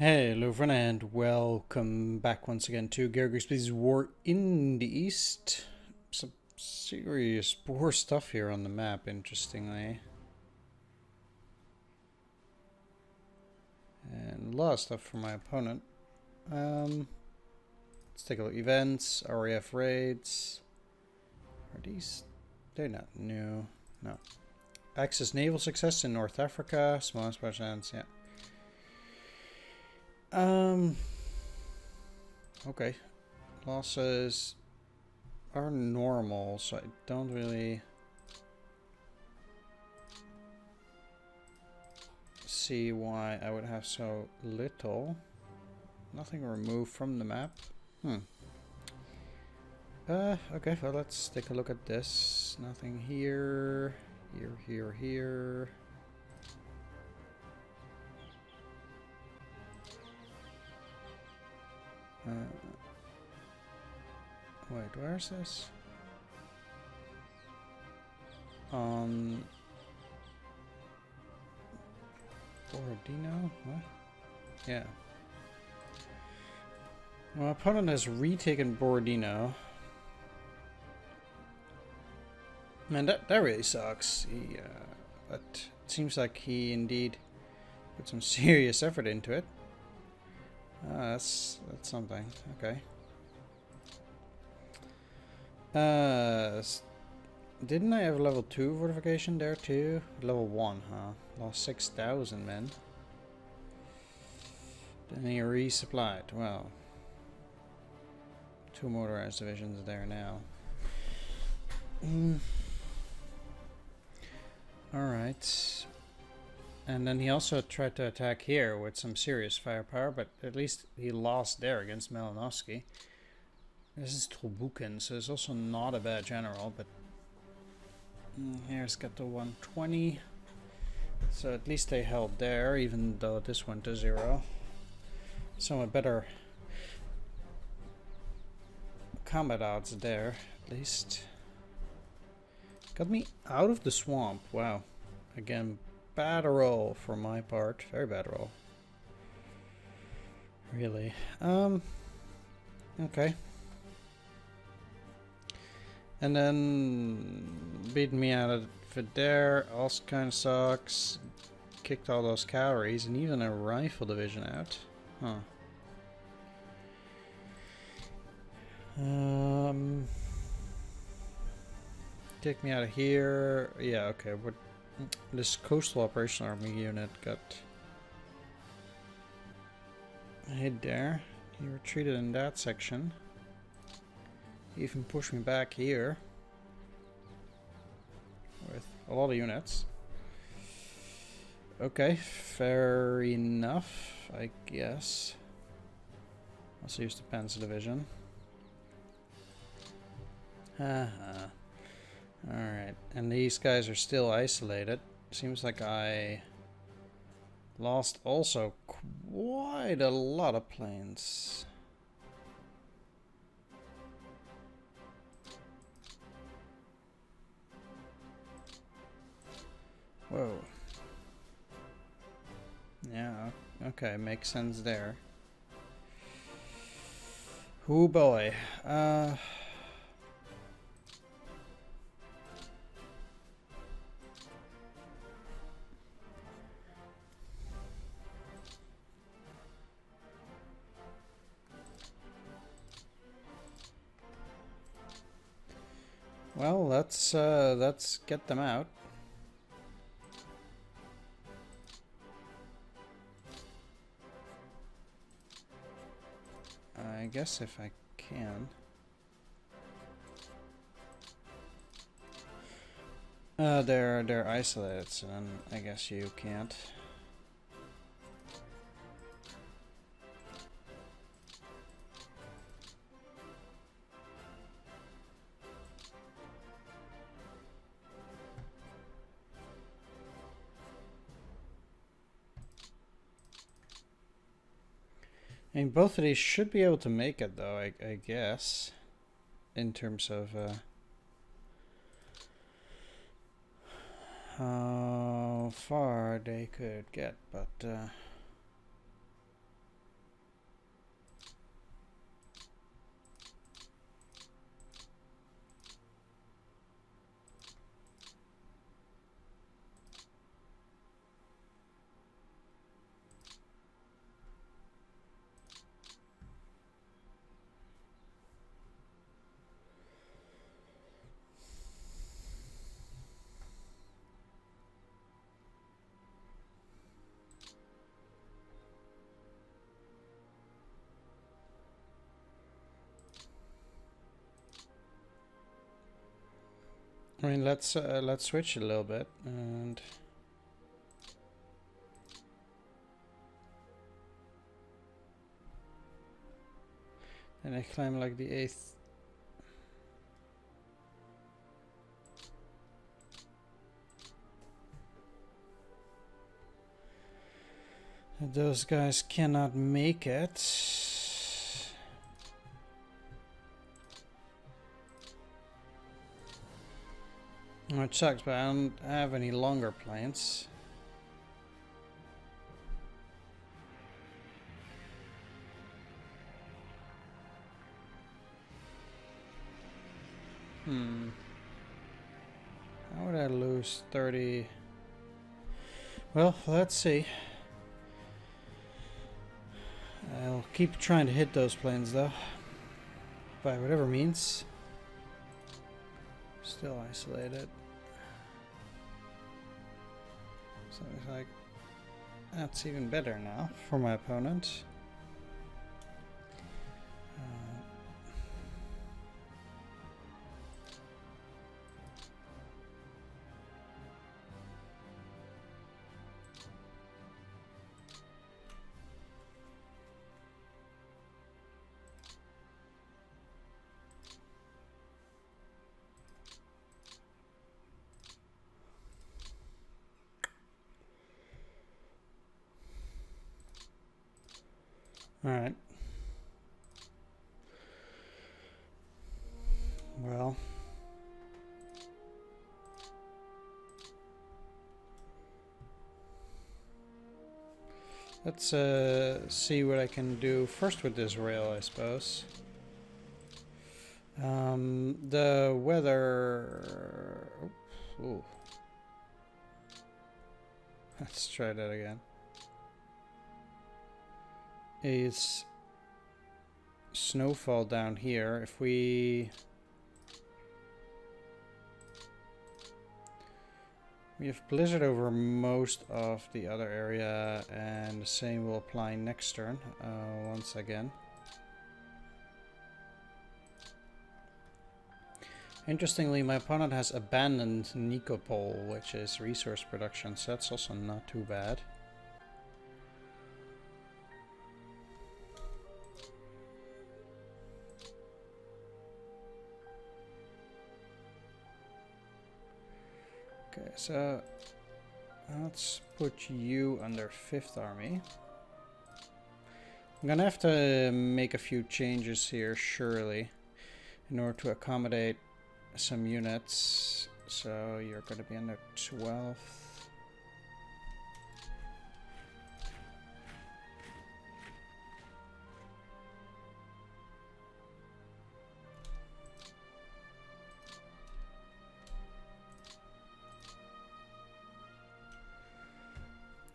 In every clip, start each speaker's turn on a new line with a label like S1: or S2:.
S1: Hey, hello friend, and welcome back once again to Grigsby's War in the East. Some serious poor stuff here on the map, interestingly. And a lot of stuff from my opponent. Let's take a look. Events, RAF raids. Are these... They're not new. No. Axis naval success in North Africa. Small expansions, yeah. Okay. Losses are normal, so I don't really see why I would have so little. Nothing removed from the map. Okay, well, let's take a look at this. Nothing here. Here. Wait, where's this? Borodino? What? Yeah. My opponent has retaken Borodino. Man, that really sucks. But it seems like he indeed put some serious effort into it. That's something. Okay. Didn't I have level 2 fortification there too? Level 1, huh? Lost 6,000 men. Then he resupplied. Well, 2 motorized divisions there now. Alright. And then he also tried to attack here with some serious firepower, but at least he lost there against Malinovsky. This is Tolbukin, so it's also not a bad general, but here's got the 120. So at least they held there, even though this went to 0. Somewhat better combat odds there, at least. Got me out of the swamp. Wow. Again, bad roll for my part. Very bad roll. Really. Okay. And then beating me out of it there. Also kind of sucks. Kicked all those cavalries and even a rifle division out. Huh. Take me out of here. Yeah, okay. What? This coastal operation army unit got hit there. He retreated in that section. He even pushed me back here with a lot of units. Okay, fair enough, I guess. Also use the Panzer Division. Alright, and these guys are still isolated. Seems like I lost also quite a lot of planes. Whoa. Yeah, okay, makes sense there. Oh boy. Well, let's get them out. I guess if I can. They're isolated, so then I guess you can't. I mean, both of these should be able to make it, though, I guess, in terms of how far they could get, but mean, let's switch a little bit and then I claim like the 8th. Those guys cannot make it. Oh, it sucks, but I don't have any longer planes. How would I lose 30? Well, let's see. I'll keep trying to hit those planes though, by whatever means. Still isolated. So it's like, that's even better now for my opponent. Alright. Well. Let's see what I can do first with this rail, I suppose. The weather... Ooh. Let's try that again. Is snowfall down here. If we have blizzard over most of the other area, and the same will apply next turn once again. Interestingly, my opponent has abandoned Nikopol, which is resource production, so that's also not too bad. Okay, so let's put you under 5th Army. I'm gonna have to make a few changes here, surely, in order to accommodate some units. So you're gonna be under 12th.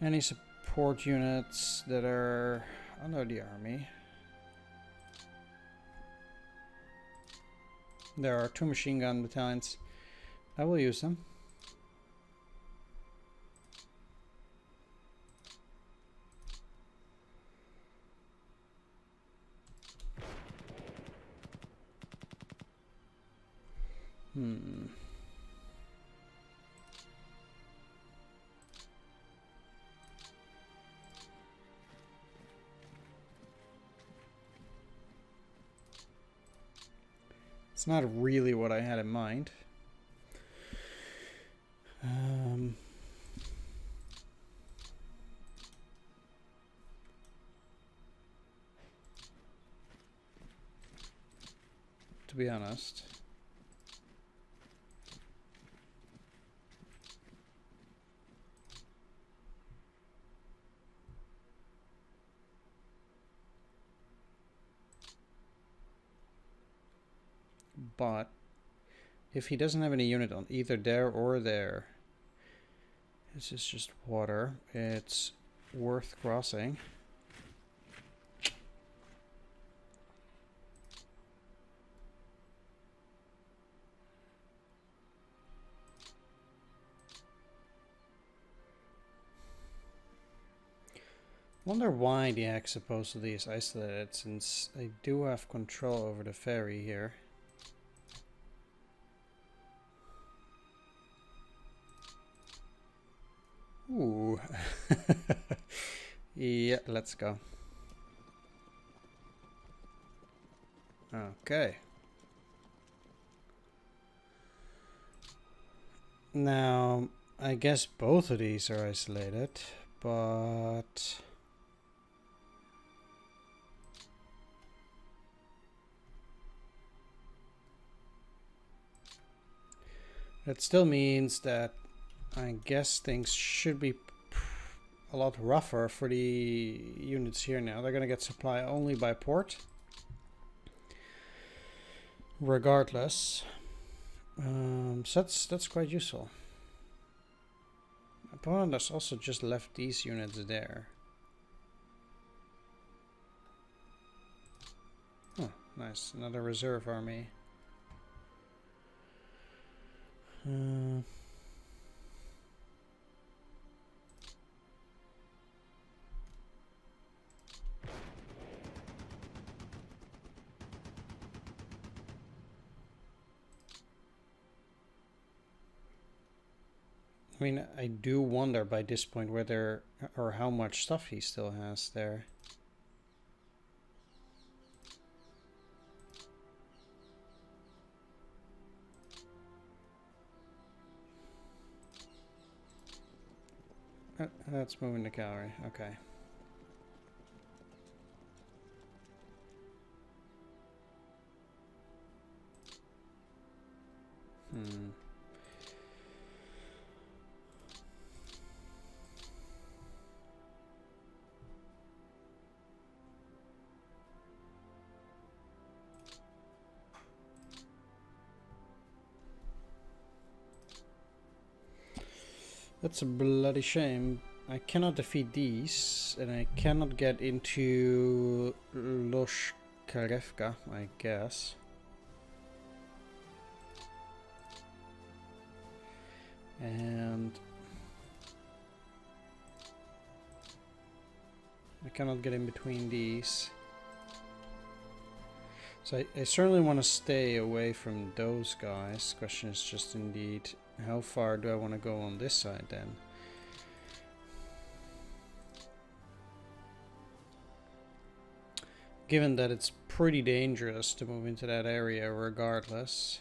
S1: Any support units that are under the army? There are 2 machine gun battalions. I will use them. It's not really what I had in mind. To be honest. But if he doesn't have any unit on either there or there, this is just water. It's worth crossing. Wonder why the heck supposedly is isolated, since I do have control over the ferry here. Ooh. Yeah, let's go. Okay. Now, I guess both of these are isolated, but... that still means that I guess things should be a lot rougher for the units here now. They're going to get supply only by port. Regardless. So that's quite useful. Opponent has also just left these units there. Oh, nice. Another reserve army. I mean, I do wonder by this point whether or how much stuff he still has there. That's moving the cavalry. Okay. That's a bloody shame. I cannot defeat these, and I cannot get into Loshkarevka, I guess. And I cannot get in between these. So I certainly want to stay away from those guys. Question is just indeed, how far do I want to go on this side then? Given that it's pretty dangerous to move into that area regardless.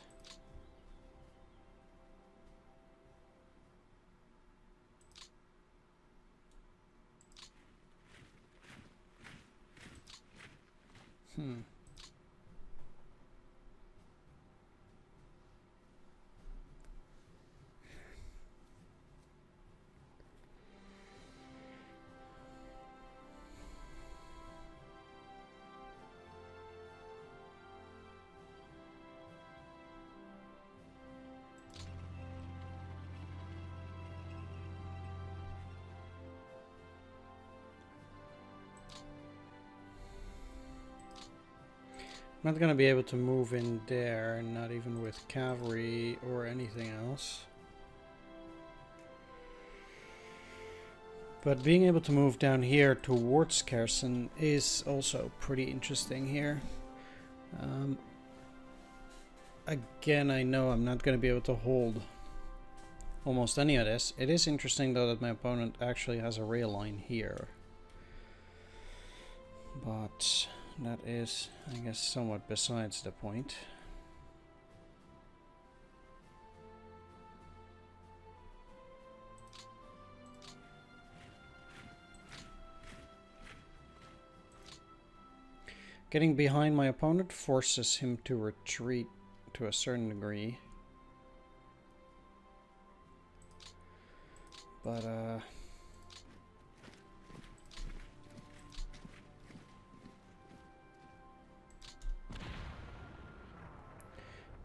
S1: Not gonna be able to move in there, not even with cavalry or anything else. But being able to move down here towards Kherson is also pretty interesting here. Again, I know I'm not gonna be able to hold almost any of this. It is interesting though that my opponent actually has a rail line here. But that is, I guess, somewhat besides the point. Getting behind my opponent forces him to retreat to a certain degree. But, let's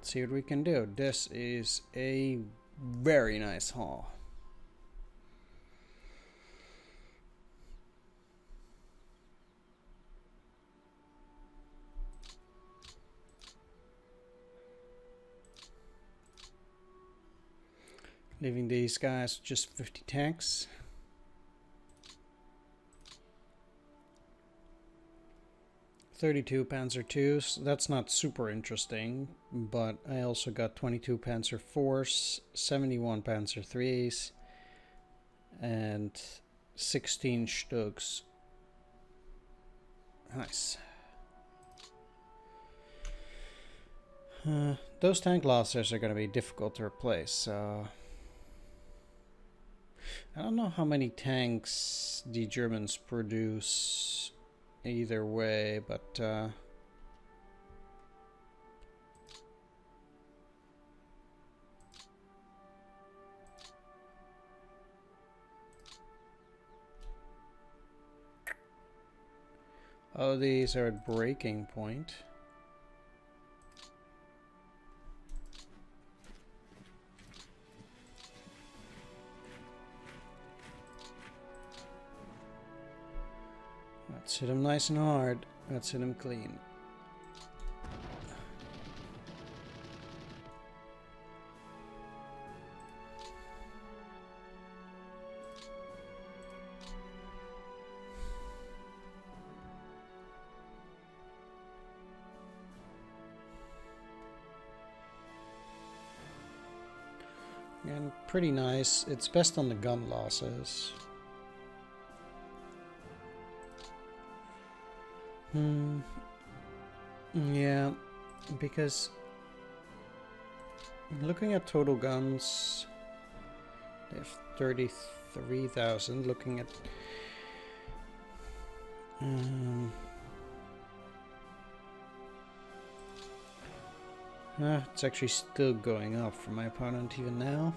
S1: see what we can do. This is a very nice haul. Leaving these guys just 50 tanks. .32 Panzer IIs. That's not super interesting, but I also got 22 Panzer IVs, 71 Panzer IIIs, and 16 Stugs. Nice. Those tank losses are going to be difficult to replace, so I don't know how many tanks the Germans produce either way, but oh, these are at breaking point. Let's hit him nice and hard. Let's hit him clean. And pretty nice. It's best on the gun losses. Yeah, because looking at total guns, they have 33,000. Looking at it's actually still going up for my opponent even now.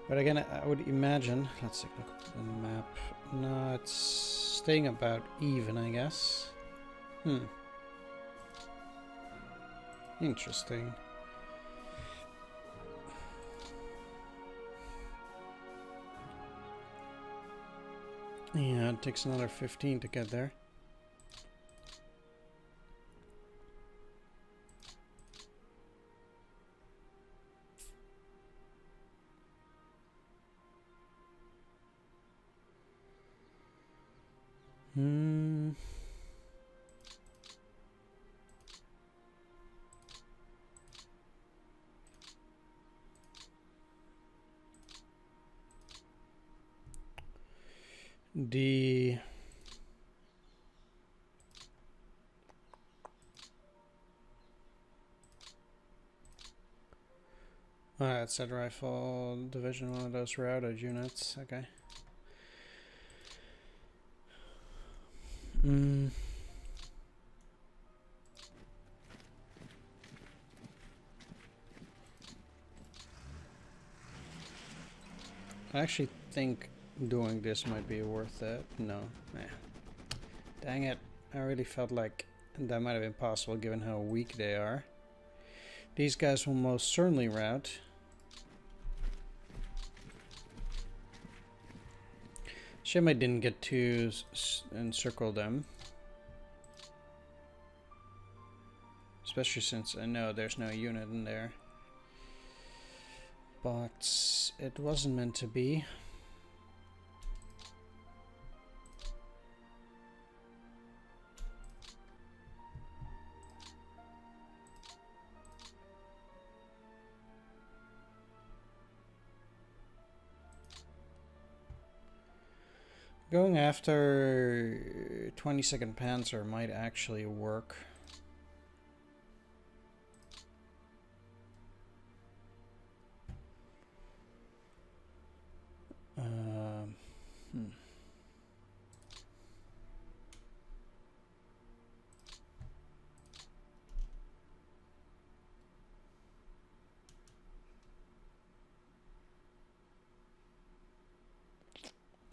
S1: But again, I would imagine, let's take a look at the map. No, it's staying about even, I guess. Interesting. Yeah, it takes another 15 to get there. The it's that rifle division, one of those routed units. Okay. I actually think doing this might be worth it. No. Dang it. I really felt like that might have been possible given how weak they are. These guys will most certainly rout. Shame I didn't get to encircle them. Especially since I know there's no unit in there. But it wasn't meant to be. Going after 22nd Panzer might actually work.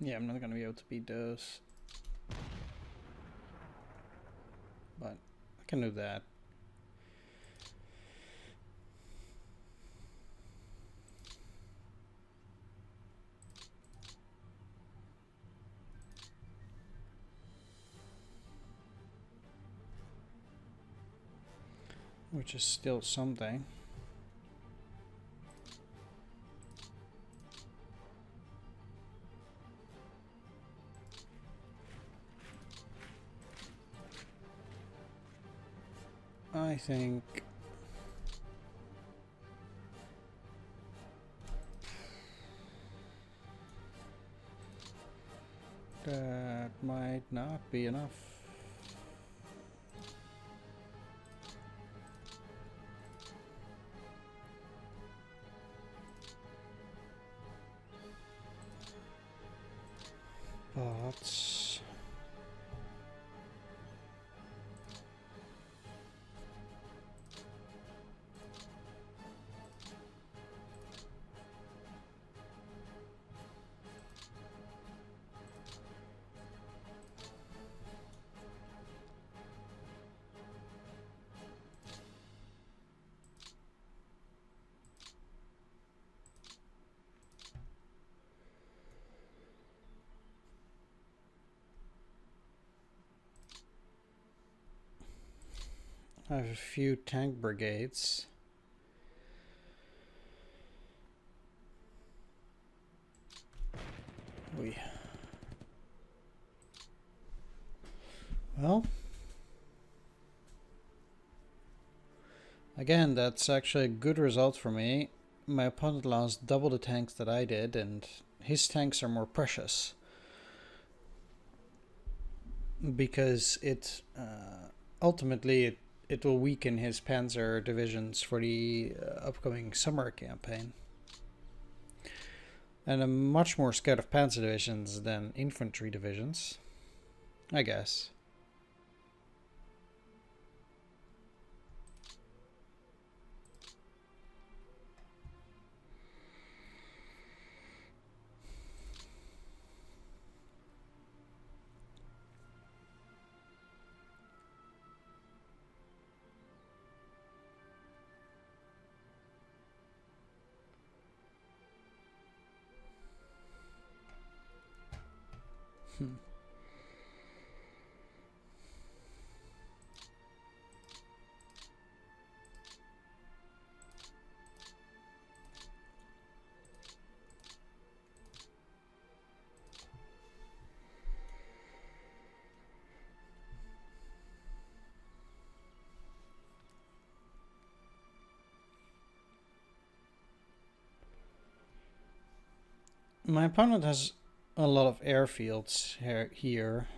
S1: Yeah, I'm not gonna be able to beat those. But I can do that. Which is still something. I think That might not be enough. But I have a few tank brigades. Well, again, that's actually a good result for me. My opponent lost double the tanks that I did, and his tanks are more precious. Because ultimately it will weaken his panzer divisions for the upcoming summer campaign. And I'm much more scared of panzer divisions than infantry divisions, I guess. My opponent has a lot of airfields here.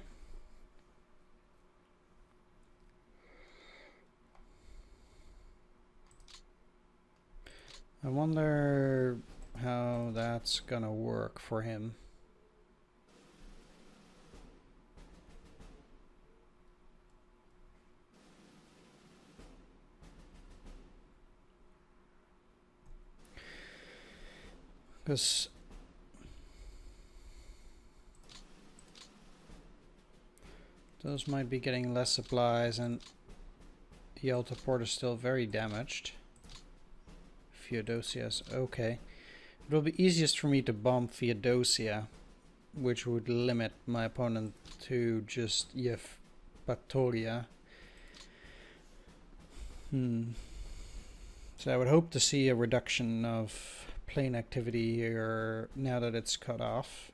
S1: I wonder how that's gonna work for him. Because those might be getting less supplies, and Yalta port is still very damaged. Theodosia's okay. It will be easiest for me to bomb Theodosia, which would limit my opponent to just Yevpatoria. So I would hope to see a reduction of plane activity here now that it's cut off.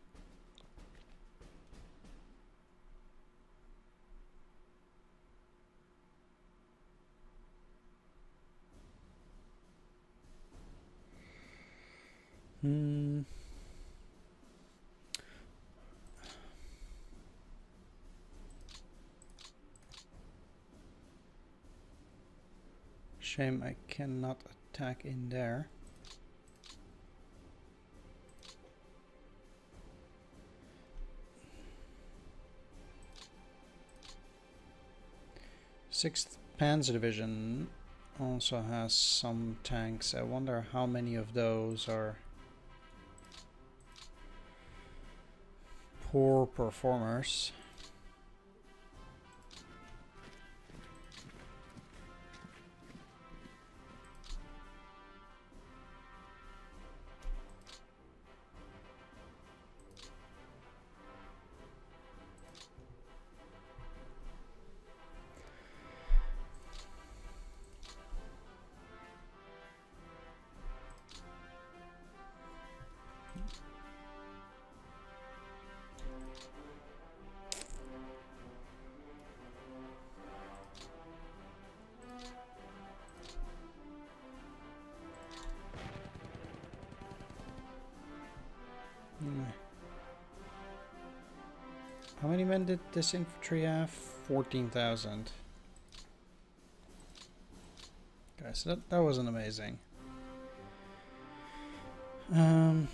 S1: Shame I cannot attack in there. Sixth Panzer Division also has some tanks. I wonder how many of those are poor performers. How many men did this infantry have? 14,000. Okay, so that wasn't amazing. I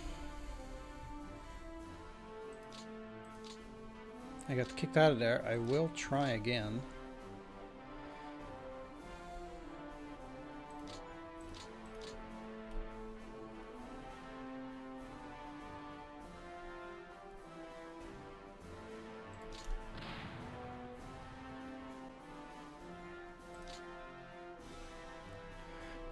S1: got kicked out of there. I will try again.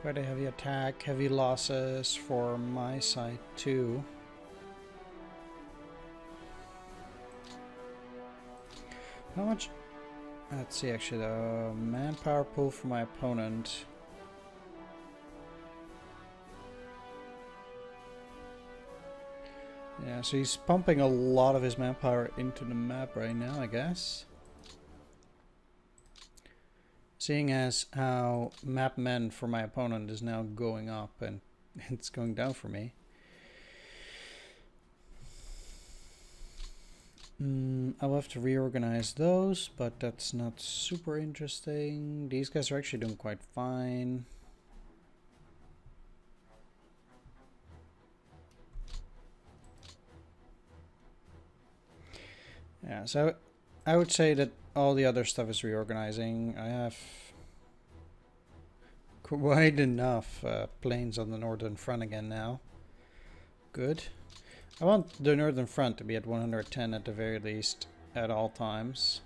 S1: Quite a heavy attack, heavy losses for my side too. How much? Let's see, actually, the manpower pool for my opponent. Yeah, so he's pumping a lot of his manpower into the map right now, I guess. Seeing as how map men for my opponent is now going up and it's going down for me. I'll have to reorganize those, but that's not super interesting. These guys are actually doing quite fine. Yeah, so I would say that all the other stuff is reorganizing. I have quite enough planes on the northern front again now. Good. I want the northern front to be at 110 at the very least at all times.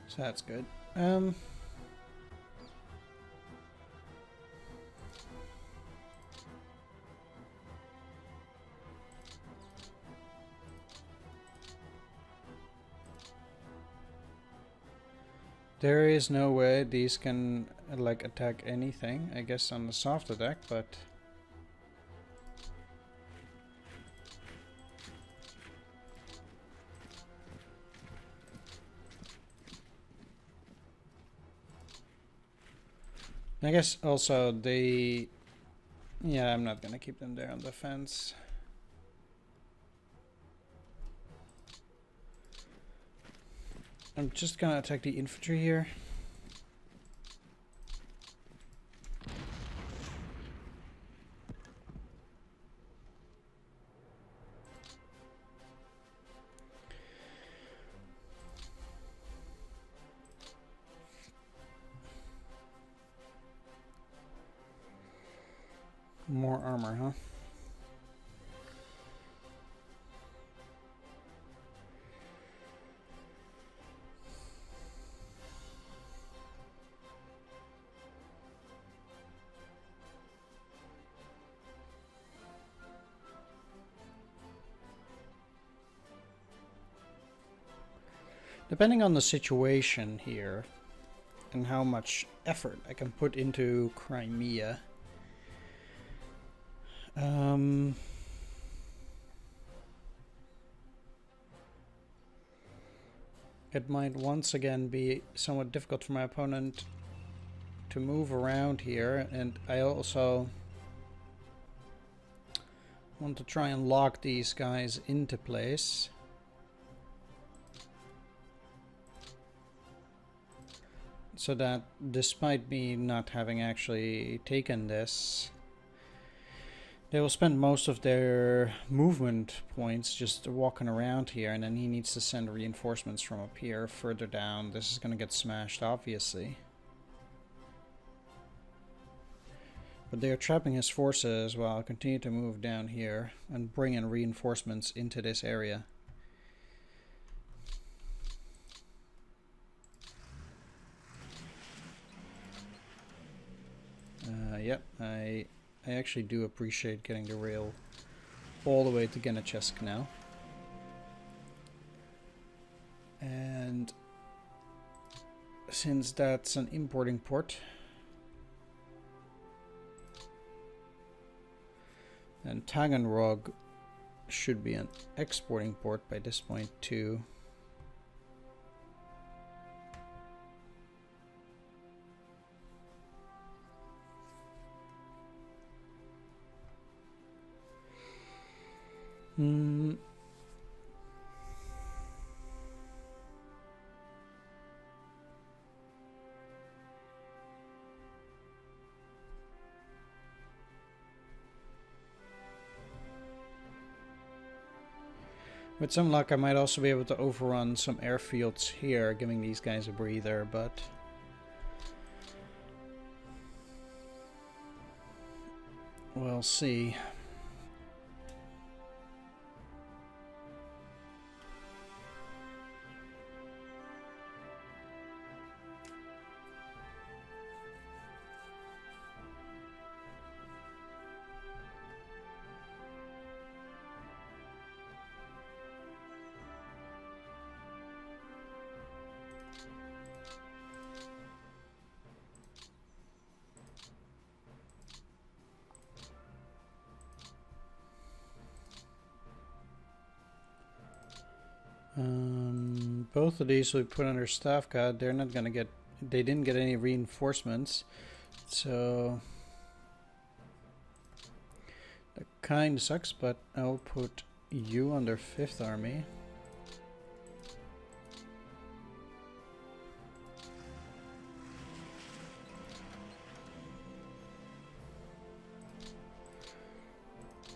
S1: So that's good. There is no way these can like attack anything, I guess on the soft attack, but I guess also they, yeah, I'm not gonna keep them there on the fence. I'm just gonna attack the infantry here. More armor, huh? Depending on the situation here and how much effort I can put into Crimea, it might once again be somewhat difficult for my opponent to move around here, and I also want to try and lock these guys into place. So that despite me not having actually taken this, they will spend most of their movement points just walking around here, and then he needs to send reinforcements from up here further down. This is going to get smashed, obviously. But they are trapping his forces while I continue to move down here and bring in reinforcements into this area. Yep, I actually do appreciate getting the rail all the way to Genechesk now. And since that's an importing port, and Taganrog should be an exporting port by this point too. Hmm. With some luck, I might also be able to overrun some airfields here, giving these guys a breather, but... we'll see. Both of these we put under staff guard. They're not gonna get. They didn't get any reinforcements, so that kind of sucks. But I'll put you under 5th Army.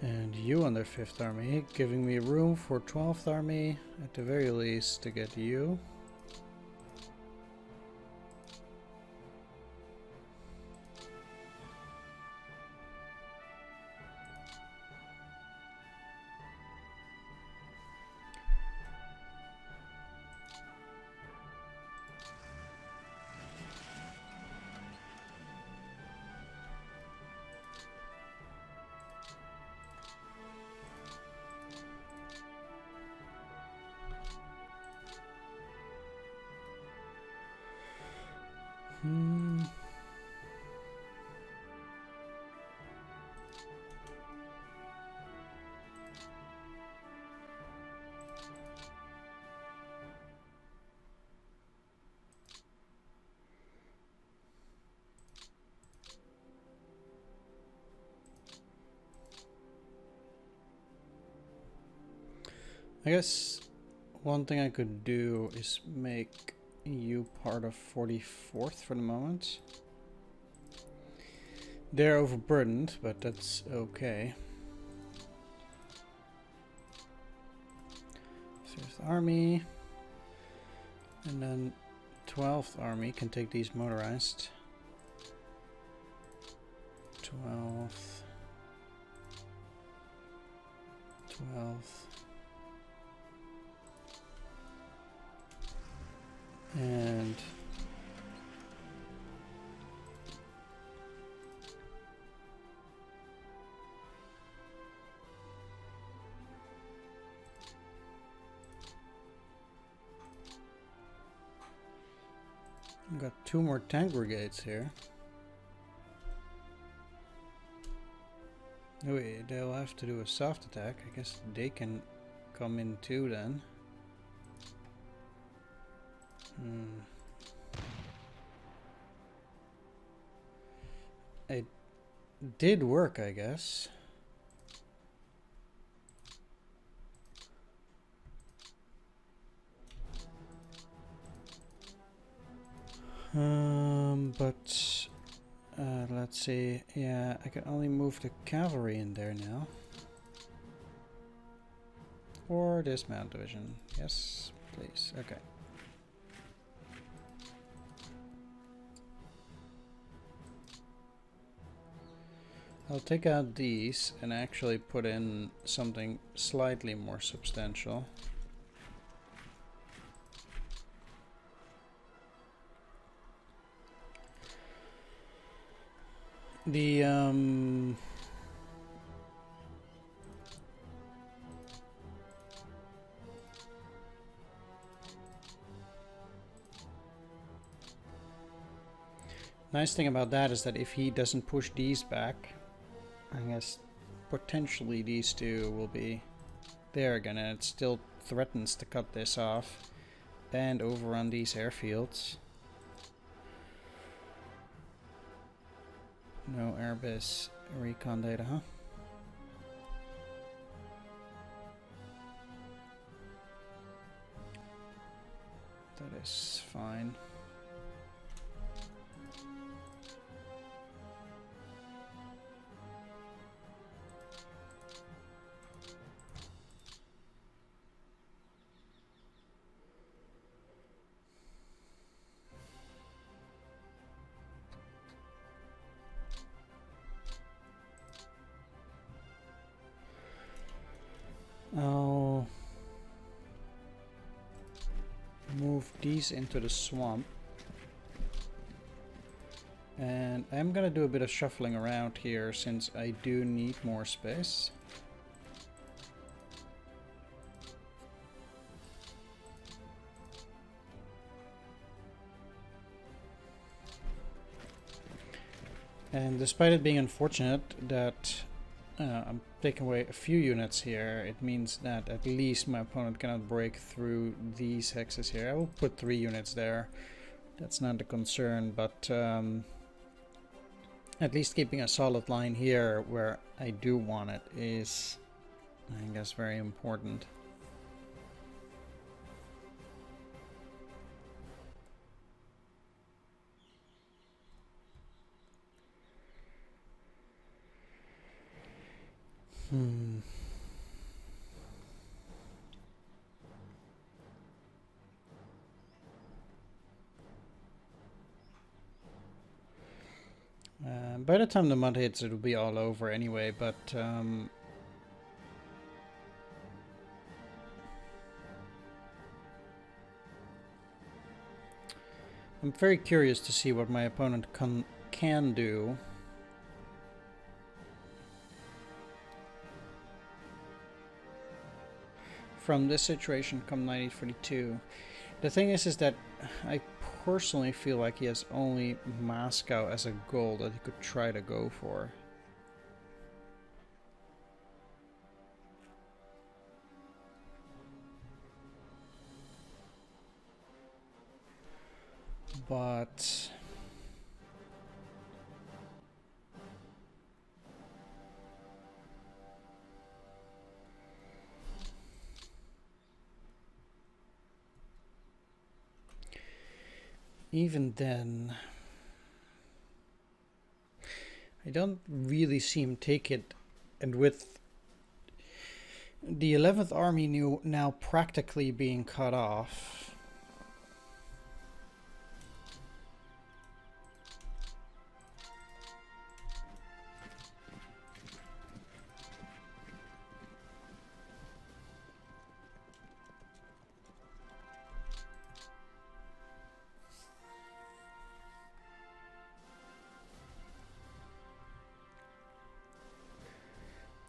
S1: And you under 5th Army, giving me room for 12th Army, at the very least, to get you. I guess one thing I could do is make you part of 44th for the moment. They're overburdened, but that's okay. 5th Army. And then 12th Army can take these motorized. 12th. 12th. And I've got 2 more tank brigades here. Oh wait, they'll have to do a soft attack. I guess they can come in too then. It did work, I guess. But let's see. Yeah, I can only move the cavalry in there now. Or dismount division. Yes, please. Okay. I'll take out these and actually put in something slightly more substantial. The nice thing about that is that if he doesn't push these back, I guess potentially these two will be there again, and it still threatens to cut this off and overrun these airfields. No airbase recon data, huh? That is fine. I'll move these into the swamp. And I'm gonna do a bit of shuffling around here since I do need more space. And despite it being unfortunate that I'm taking away a few units here, it means that at least my opponent cannot break through these hexes here. I will put 3 units there. That's not a concern, but at least keeping a solid line here where I do want it is, I guess, very important. By the time the mud hits, it'll be all over anyway, but I'm very curious to see what my opponent can do. From this situation come 1942. The thing is that I personally feel like he has only Moscow as a goal that he could try to go for. But even then, I don't really see him take it. And with the 11th Army now practically being cut off,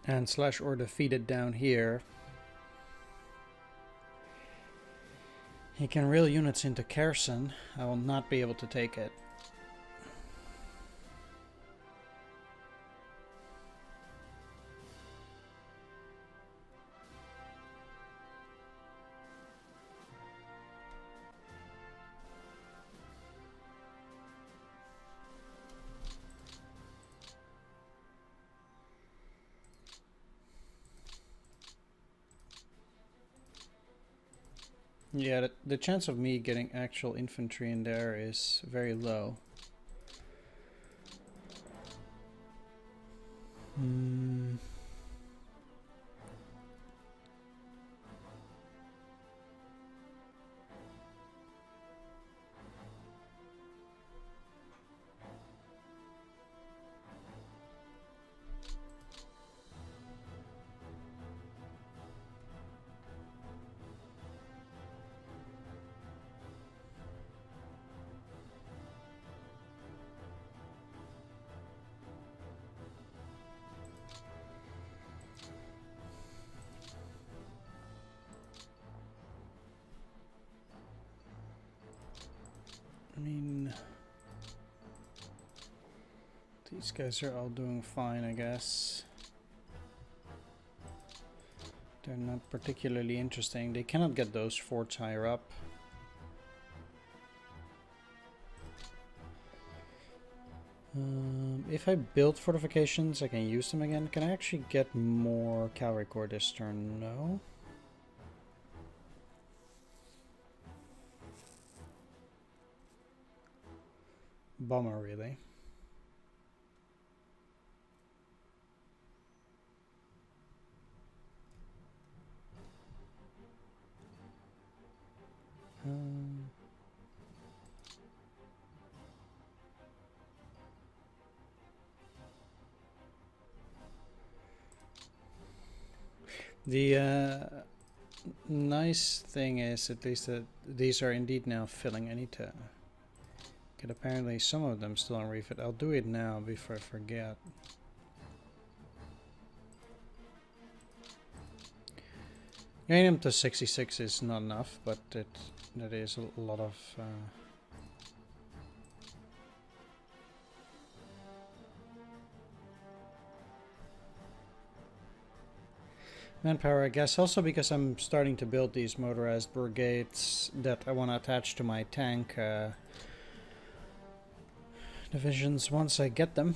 S1: and slash or defeated down here, he can reel units into Kherson. I will not be able to take it. Yeah, the chance of me getting actual infantry in there is very low. I mean, these guys are all doing fine, I guess. They're not particularly interesting. They cannot get those forts higher up. If I build fortifications, I can use them again. Can I actually get more cavalry corps this turn? No. bummer, really. The nice thing is at least that these are indeed now filling. I need to get apparently some of them still on refit. I'll do it now before I forget. Getting them to 66 is not enough, but that is a lot of manpower, I guess. Also because I'm starting to build these motorized brigades that I want to attach to my tank divisions once I get them.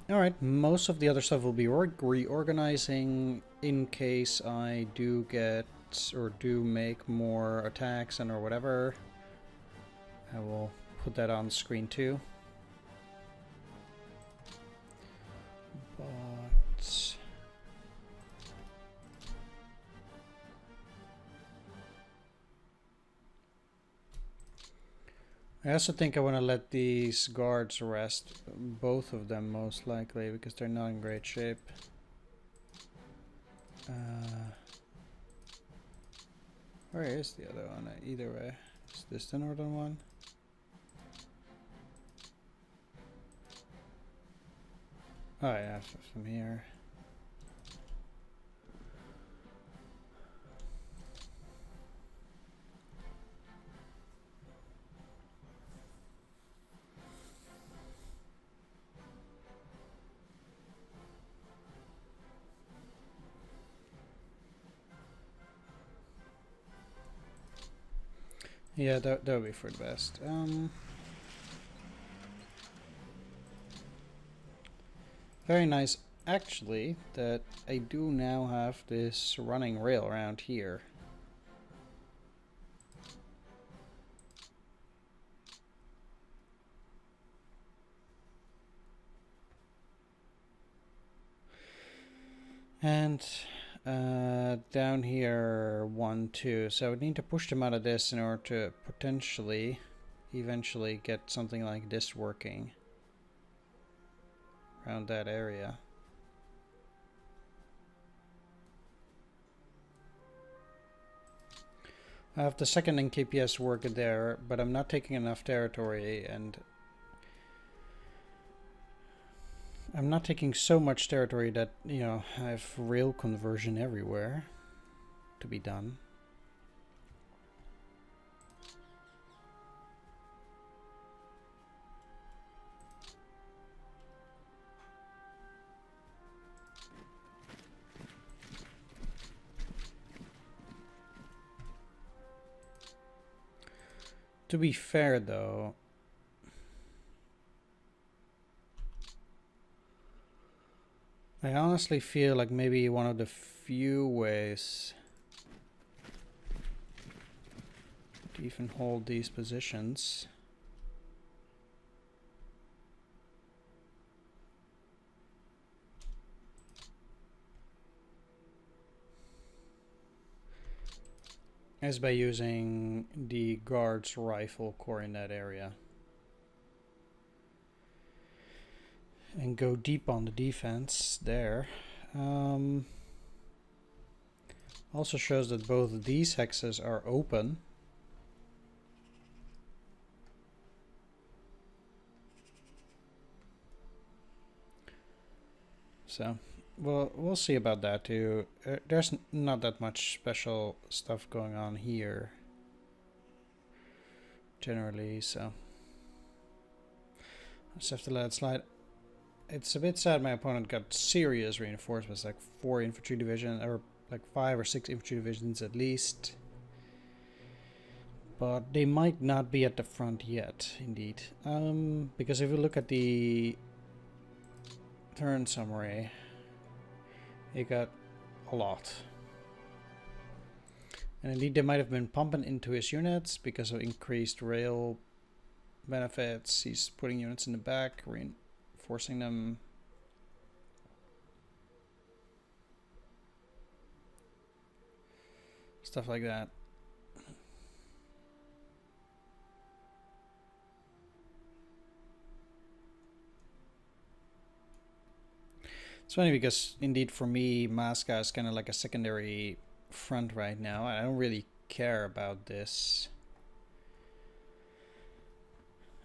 S1: Alright, most of the other stuff will be reorganizing in case I do get or do make more attacks and or whatever. I will put that on screen too. But I also think I want to let these guards rest, both of them most likely, because they're not in great shape. Where is the other one? Either way, is this the northern one? Oh yeah, from here. Yeah, that would be for the best. Very nice, actually, that I do now have this running rail around here. And down here 1, 2. So I would need to push them out of this in order to potentially eventually get something like this working around that area. I have the second NKPS work there, but I'm not taking enough territory, and I'm not taking so much territory that, you know, I have rail conversion everywhere to be done. To be fair, though, I honestly feel like maybe one of the few ways to even hold these positions is by using the guard's rifle corps in that area and go deep on the defense there. Also shows that both these hexes are open. So we'll see about that too. There's not that much special stuff going on here generally, so I just have to let it slide. It's a bit sad my opponent got serious reinforcements, like 4 infantry divisions, or like 5 or 6 infantry divisions at least. But they might not be at the front yet, indeed. Because if you look at the turn summary, it got a lot. And indeed they might have been pumping into his units because of increased rail benefits. He's putting units in the back, reinforcing them. Stuff like that. It's funny because indeed for me, Moscow is kind of like a secondary front right now. I don't really care about this.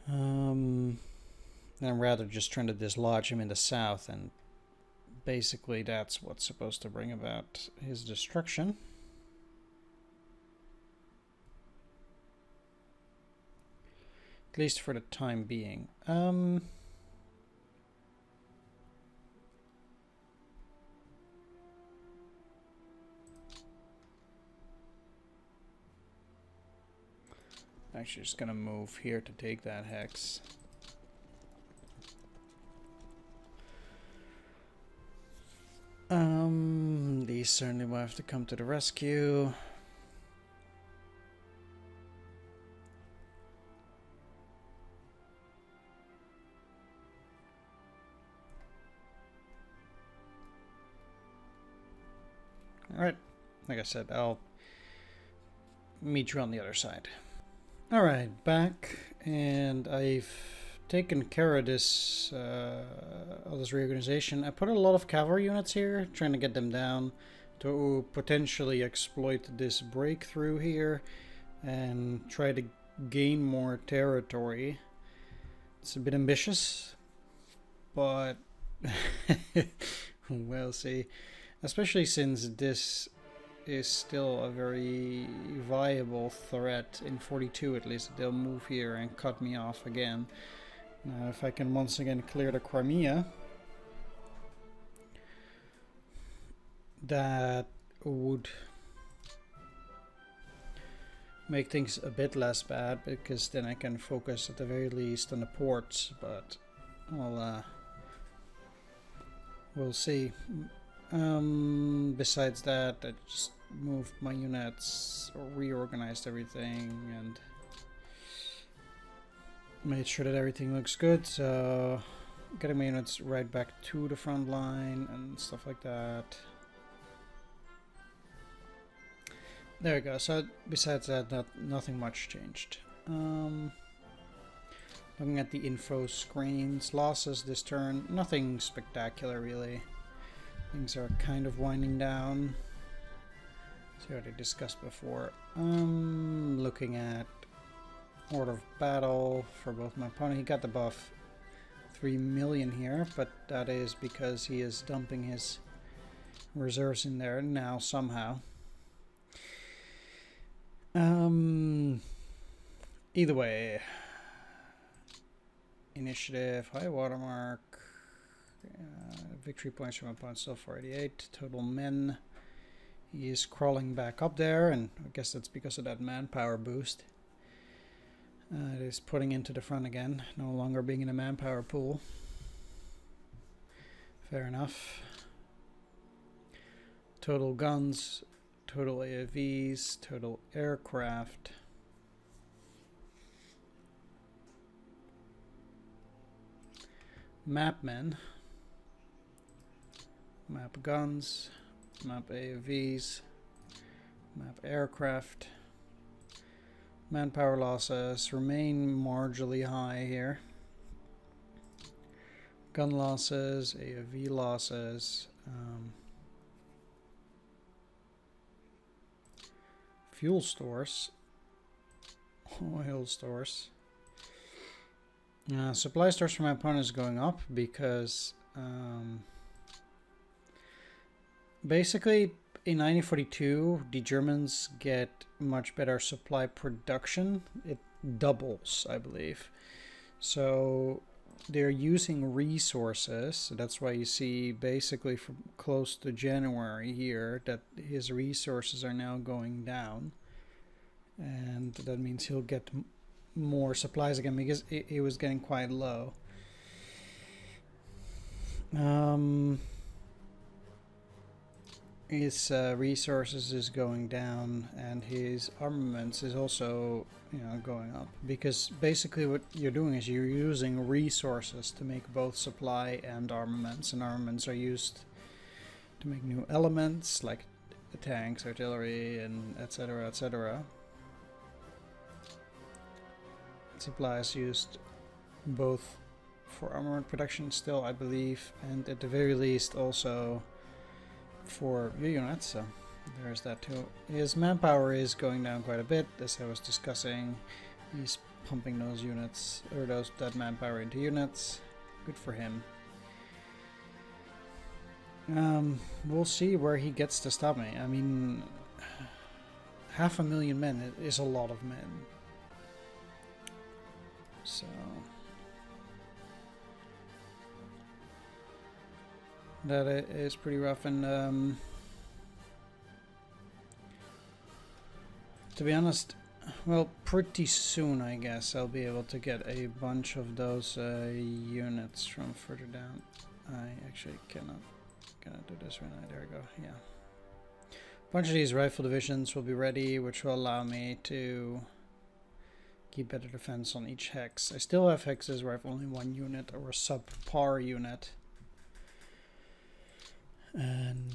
S1: I'm rather just trying to dislodge him in the south, and basically that's what's supposed to bring about his destruction. At least for the time being. Actually, just gonna move here to take that hex. These certainly will have to come to the rescue. Alright, like I said, I'll meet you on the other side. Alright, back, and I've taken care of this reorganization. I put a lot of cavalry units here, trying to get them down to potentially exploit this breakthrough here and try to gain more territory. It's a bit ambitious, but we'll see. Especially since this is still a very viable threat. In 42 at least, they'll move here and cut me off again. Now if I can once again clear the Crimea, that would make things a bit less bad, because then I can focus at the very least on the ports, but we'll see. Besides that, I just moved my units, or reorganized everything, and made sure that everything looks good. So getting my units right back to the front line and stuff like that. There we go. So besides that, nothing much changed. Looking at the info screens, losses this turn, nothing spectacular really. Things are kind of winding down. As I already discussed before. Looking at order of battle for both my opponent. He got the buff 3 million here, but that is because he is dumping his reserves in there now somehow. Either way, initiative, high watermark. Victory points from opponent still 488. Total men. He is crawling back up there, and I guess that's because of that manpower boost. It is putting into the front again, no longer being in a manpower pool. Fair enough. Total guns, total AFVs, total aircraft. Map men. Map guns, map AFVs, map aircraft. Manpower losses remain marginally high here. Gun losses, AFV losses. Fuel stores. Oil stores. Supply stores for my opponent is going up because basically in 1942 the Germans get much better supply production. It doubles, I believe. So they're using resources. So that's why you see basically from close to January here that his resources are now going down. And that means he'll get more supplies again because it was getting quite low. his resources is going down, and his armaments is also, you know, going up. Because basically what you're doing is you're using resources to make both supply and armaments are used to make new elements like tanks, artillery, and etc, etc. Supply is used both for armament production still, I believe, and at the very least also for units, so there's that too. His manpower is going down quite a bit, as I was discussing. He's pumping those units, or that manpower into units. Good for him. We'll see where he gets to stop me. I mean, 500,000 men is a lot of men. So that is pretty rough, and to be honest, well, pretty soon I guess I'll be able to get a bunch of those units from further down. I actually cannot do this right now. There we go. Yeah, a bunch of these rifle divisions will be ready, which will allow me to keep better defense on each hex. I still have hexes where I have only one unit or a subpar unit. And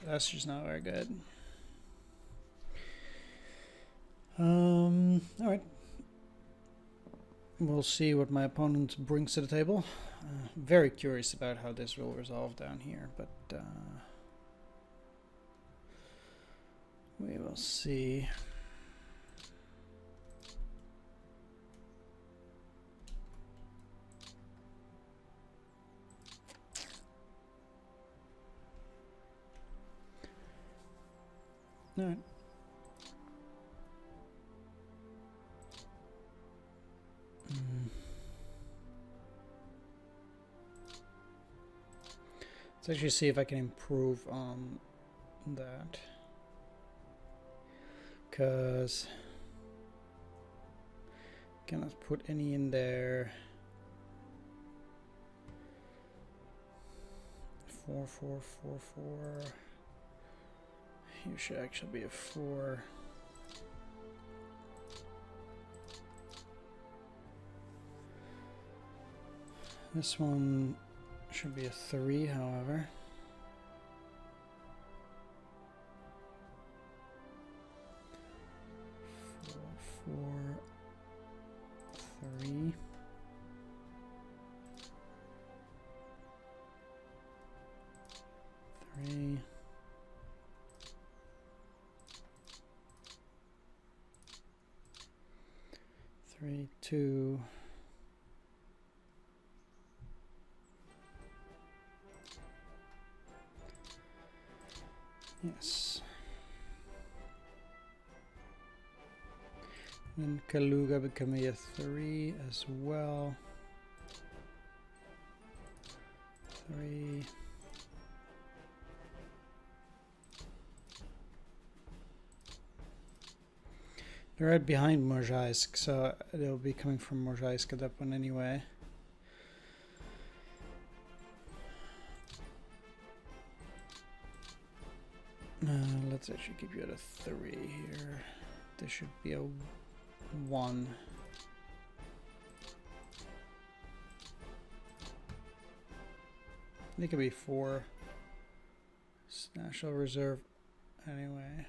S1: that's just not very good. Alright. We'll see what my opponent brings to the table. Very curious about how this will resolve down here, but we will see. All right. Let's actually see if I can improve on that, because cannot put any in there. 4, 4, 4, 4. You should actually be a 4. This one should be a 3, however. 4, 4, 3. 3. 3, 2. Yes. And Kaluga becoming a 3 as well. 3. They're right behind Mozhaisk, so they'll be coming from Mozhaisk at that one anyway. Let's actually keep you at a 3 here. This should be a 1. It could be 4. National Reserve anyway.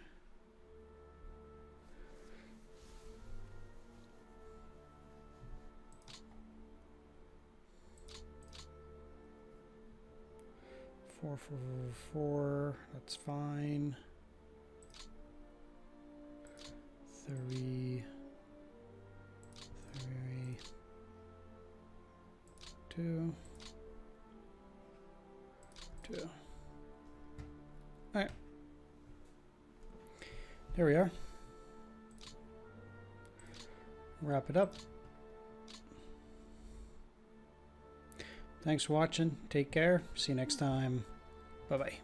S1: Four, 4, 4, that's fine. 3, 3, 2, 2. Alright. There we are. Wrap it up. Thanks for watching. Take care. See you next time. Bye-bye.